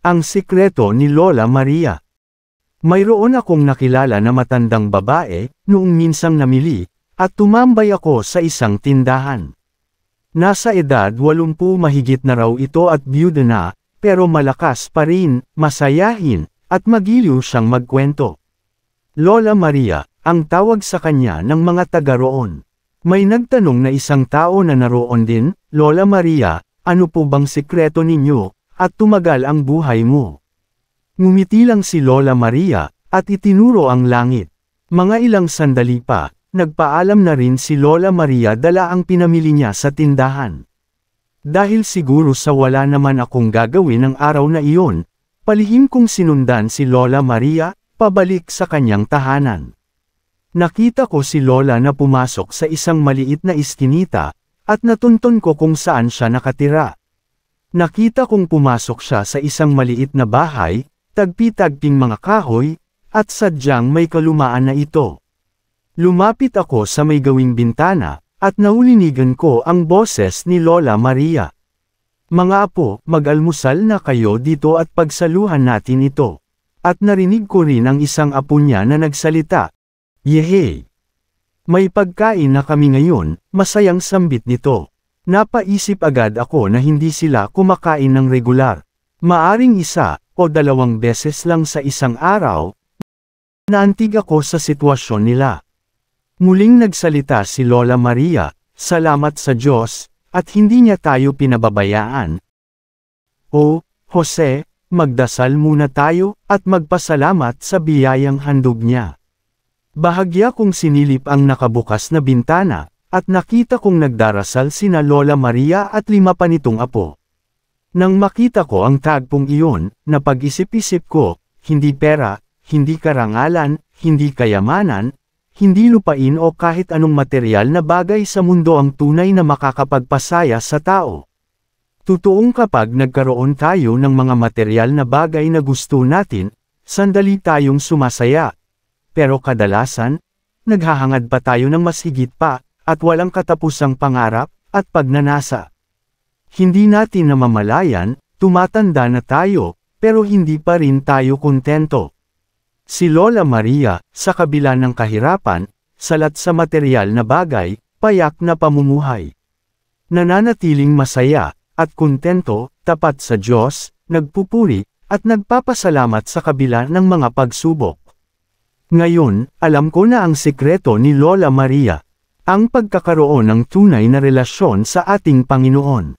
Ang sikreto ni Lola Maria. Mayroon akong nakilala na matandang babae, noong minsang namili, at tumambay ako sa isang tindahan. Nasa edad 80 mahigit na raw ito at byuda na, pero malakas pa rin, masayahin, at magiliw siyang magkwento. Lola Maria, ang tawag sa kanya ng mga taga roon. May nagtanong na isang tao na naroon din, Lola Maria, ano po bang sikreto ninyo, at tumagal ang buhay mo? Ngumiti lang si Lola Maria, at itinuro ang langit. Mga ilang sandali pa, nagpaalam na rin si Lola Maria dala ang pinamili niya sa tindahan. Dahil siguro sa wala naman akong gagawin ng araw na iyon, palihim kong sinundan si Lola Maria, pabalik sa kanyang tahanan. Nakita ko si Lola na pumasok sa isang maliit na iskinita, at natunton ko kung saan siya nakatira. Nakita kong pumasok siya sa isang maliit na bahay, tagpi-tagping mga kahoy, at sadyang may kalumaan na ito. Lumapit ako sa may gawing bintana, at naulinigan ko ang boses ni Lola Maria. Mga apo, mag-almusal na kayo dito at pagsaluhan natin ito. At narinig ko rin ang isang apo niya na nagsalita. Yehey! May pagkain na kami ngayon, masayang sambit nito. Napaisip agad ako na hindi sila kumakain ng regular. Maaring isa o 2 beses lang sa isang araw. Naantig ako sa sitwasyon nila. Muling nagsalita si Lola Maria, salamat sa Diyos, at hindi niya tayo pinababayaan. O, Jose, magdasal muna tayo, at magpasalamat sa biyayang handog niya. Bahagya kong sinilip ang nakabukas na bintana, at nakita kong nagdarasal sina Lola Maria at 5 pa nitong apo. Nang makita ko ang tagpong iyon, napag-isip-isip ko, hindi pera, hindi karangalan, hindi kayamanan, hindi lupain o kahit anong material na bagay sa mundo ang tunay na makakapagpasaya sa tao. Totoong kapag nagkaroon tayo ng mga material na bagay na gusto natin, sandali tayong sumasaya. Pero kadalasan, naghahangad pa tayo ng mas higit pa, at walang katapusang pangarap, at pagnanasa. Hindi natin namamalayan, tumatanda na tayo, pero hindi pa rin tayo kontento. Si Lola Maria, sa kabila ng kahirapan, salat sa material na bagay, payak na pamumuhay. Nananatiling masaya, at kontento, tapat sa Diyos, nagpupuri, at nagpapasalamat sa kabila ng mga pagsubok. Ngayon, alam ko na ang sikreto ni Lola Maria, ang pagkakaroon ng tunay na relasyon sa ating Panginoon.